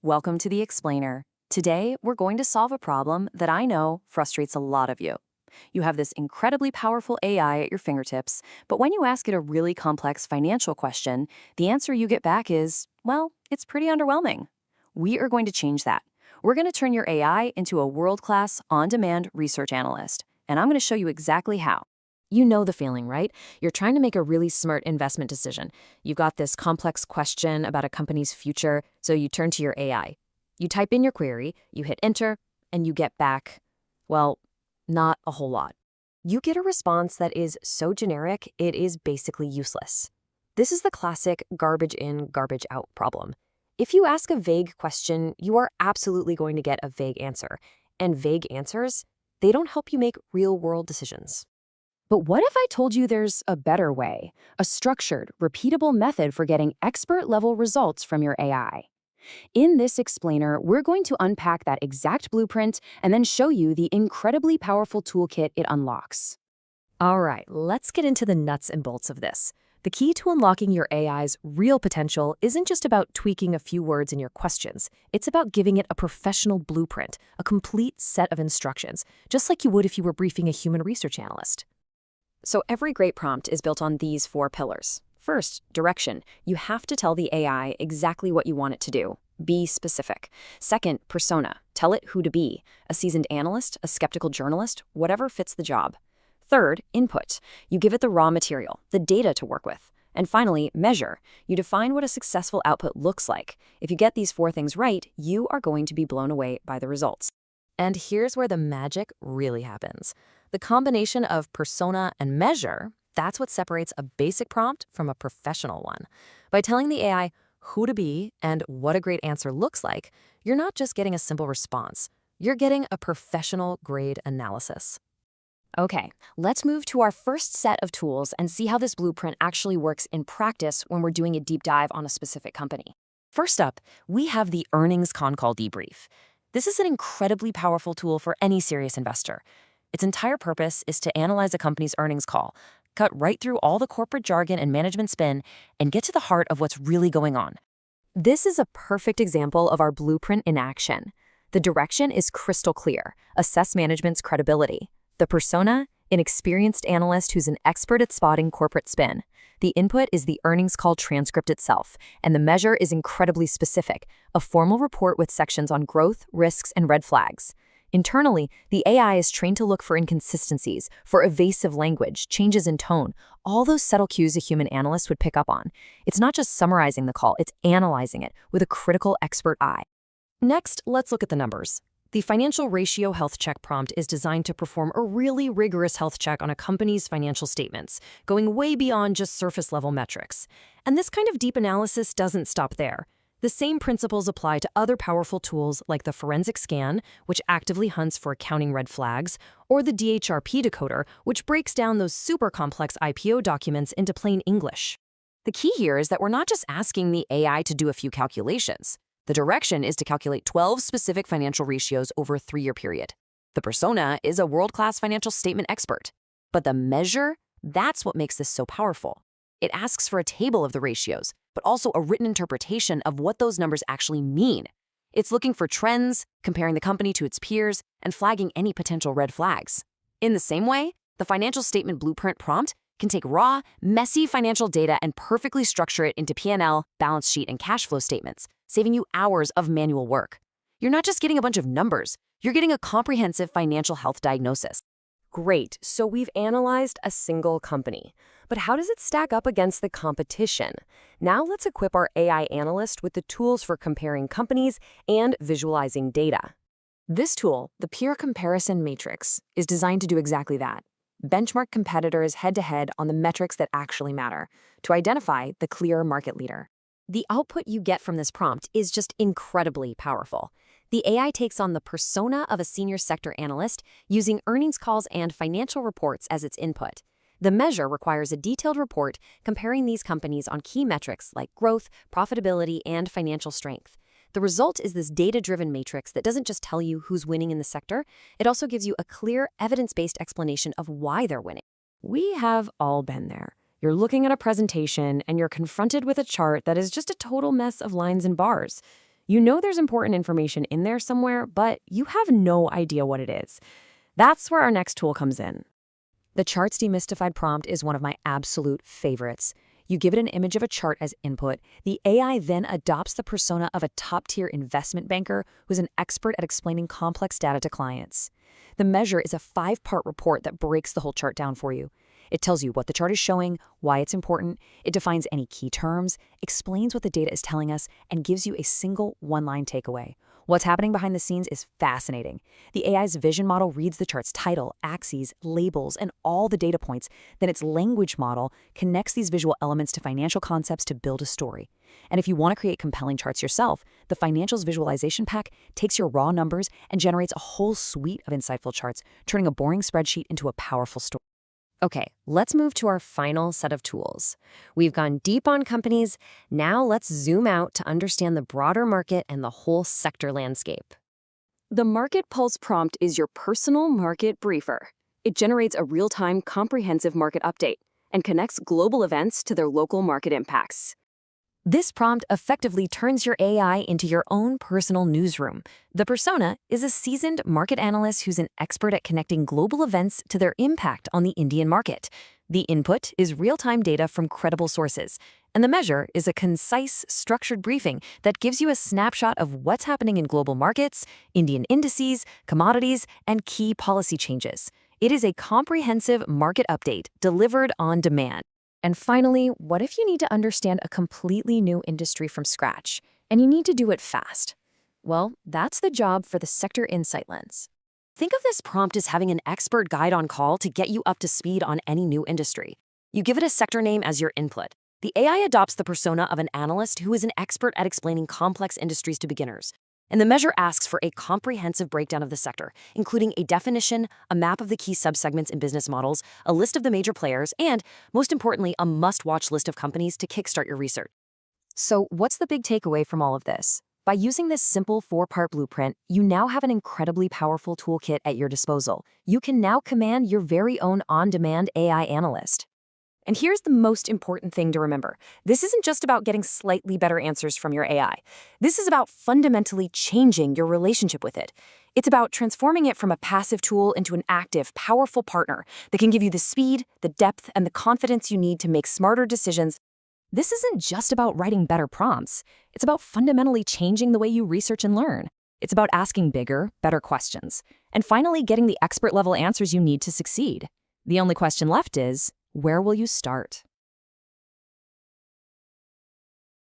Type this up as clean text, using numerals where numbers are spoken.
Welcome to the Explainer. Today, we're going to solve a problem that I know frustrates a lot of you. You have this incredibly powerful AI at your fingertips, but when you ask it a really complex financial question, the answer you get back is, well, it's pretty underwhelming. We are going to change that. We're going to turn your AI into a world-class, on-demand research analyst, and I'm going to show you exactly how. You know the feeling, right? You're trying to make a really smart investment decision. You've got this complex question about a company's future, so you turn to your AI. You type in your query, you hit enter, and you get back, well, not a whole lot. You get a response that is so generic, it is basically useless. This is the classic garbage in, garbage out problem. If you ask a vague question, you are absolutely going to get a vague answer. And vague answers, they don't help you make real-world decisions. But what if I told you there's a better way, a structured, repeatable method for getting expert-level results from your AI? In this explainer, we're going to unpack that exact blueprint and then show you the incredibly powerful toolkit it unlocks. All right, let's get into the nuts and bolts of this. The key to unlocking your AI's real potential isn't just about tweaking a few words in your questions. It's about giving it a professional blueprint, a complete set of instructions, just like you would if you were briefing a human research analyst. So every great prompt is built on these 4 pillars. First, direction. You have to tell the AI exactly what you want it to do. Be specific. Second, persona. Tell it who to be. A seasoned analyst, a skeptical journalist, whatever fits the job. Third, input. You give it the raw material, the data to work with. And finally, measure. You define what a successful output looks like. If you get these 4 things right, you are going to be blown away by the results. And here's where the magic really happens. The combination of persona and measure, that's what separates a basic prompt from a professional one. By telling the AI who to be and what a great answer looks like, you're not just getting a simple response. You're getting a professional-grade analysis. Okay, let's move to our first set of tools and see how this blueprint actually works in practice when we're doing a deep dive on a specific company. First up, we have the Earnings Con Call Debrief. This is an incredibly powerful tool for any serious investor. Its entire purpose is to analyze a company's earnings call, cut right through all the corporate jargon and management spin, and get to the heart of what's really going on. This is a perfect example of our blueprint in action. The direction is crystal clear. Assess management's credibility. The persona, an experienced analyst who's an expert at spotting corporate spin. The input is the earnings call transcript itself, and the measure is incredibly specific, a formal report with sections on growth, risks, and red flags. Internally, the AI is trained to look for inconsistencies, for evasive language, changes in tone, all those subtle cues a human analyst would pick up on. It's not just summarizing the call, it's analyzing it with a critical expert eye. Next, let's look at the numbers. The Financial Ratio Health Check prompt is designed to perform a really rigorous health check on a company's financial statements, going way beyond just surface-level metrics. And this kind of deep analysis doesn't stop there. The same principles apply to other powerful tools like the forensic scan, which actively hunts for accounting red flags, or the DHRP decoder, which breaks down those super complex IPO documents into plain English. The key here is that we're not just asking the AI to do a few calculations. The direction is to calculate 12 specific financial ratios over a 3-year period. The persona is a world-class financial statement expert. But the measure, that's what makes this so powerful. It asks for a table of the ratios, but also a written interpretation of what those numbers actually mean. It's looking for trends, comparing the company to its peers, and flagging any potential red flags. In the same way, the financial statement blueprint prompt can take raw, messy financial data and perfectly structure it into P&L, balance sheet, and cash flow statements, saving you hours of manual work. You're not just getting a bunch of numbers, you're getting a comprehensive financial health diagnosis. Great, so we've analyzed a single company. But how does it stack up against the competition? Now let's equip our AI analyst with the tools for comparing companies and visualizing data. This tool, the Peer Comparison Matrix, is designed to do exactly that. Benchmark competitors head-to-head on the metrics that actually matter to identify the clear market leader. The output you get from this prompt is just incredibly powerful. The AI takes on the persona of a senior sector analyst using earnings calls and financial reports as its input. The measure requires a detailed report comparing these companies on key metrics like growth, profitability, and financial strength. The result is this data-driven matrix that doesn't just tell you who's winning in the sector, it also gives you a clear, evidence-based explanation of why they're winning. We have all been there. You're looking at a presentation and you're confronted with a chart that is just a total mess of lines and bars. You know there's important information in there somewhere, but you have no idea what it is. That's where our next tool comes in. The Charts Demystified prompt is one of my absolute favorites. You give it an image of a chart as input. The AI then adopts the persona of a top-tier investment banker who's an expert at explaining complex data to clients. The measure is a 5-part report that breaks the whole chart down for you. It tells you what the chart is showing, why it's important, it defines any key terms, explains what the data is telling us, and gives you a single one-line takeaway. What's happening behind the scenes is fascinating. The AI's vision model reads the chart's title, axes, labels, and all the data points. Then its language model connects these visual elements to financial concepts to build a story. And if you want to create compelling charts yourself, the Financials Visualization Pack takes your raw numbers and generates a whole suite of insightful charts, turning a boring spreadsheet into a powerful story. Okay, let's move to our final set of tools. We've gone deep on companies. Now let's zoom out to understand the broader market and the whole sector landscape. The Market Pulse prompt is your personal market briefer. It generates a real-time, comprehensive market update and connects global events to their local market impacts. This prompt effectively turns your AI into your own personal newsroom. The persona is a seasoned market analyst who's an expert at connecting global events to their impact on the Indian market. The input is real-time data from credible sources, and the measure is a concise, structured briefing that gives you a snapshot of what's happening in global markets, Indian indices, commodities, and key policy changes. It is a comprehensive market update delivered on demand. And finally, what if you need to understand a completely new industry from scratch, and you need to do it fast? Well, that's the job for the Sector Insight Lens. Think of this prompt as having an expert guide on call to get you up to speed on any new industry. You give it a sector name as your input. The AI adopts the persona of an analyst who is an expert at explaining complex industries to beginners. And the measure asks for a comprehensive breakdown of the sector, including a definition, a map of the key subsegments in business models, a list of the major players, and, most importantly, a must-watch list of companies to kickstart your research. So, what's the big takeaway from all of this? By using this simple 4-part blueprint, you now have an incredibly powerful toolkit at your disposal. You can now command your very own on-demand AI analyst. And here's the most important thing to remember. This isn't just about getting slightly better answers from your AI. This is about fundamentally changing your relationship with it. It's about transforming it from a passive tool into an active, powerful partner that can give you the speed, the depth, and the confidence you need to make smarter decisions. This isn't just about writing better prompts. It's about fundamentally changing the way you research and learn. It's about asking bigger, better questions, and finally getting the expert-level answers you need to succeed. The only question left is, where will you start?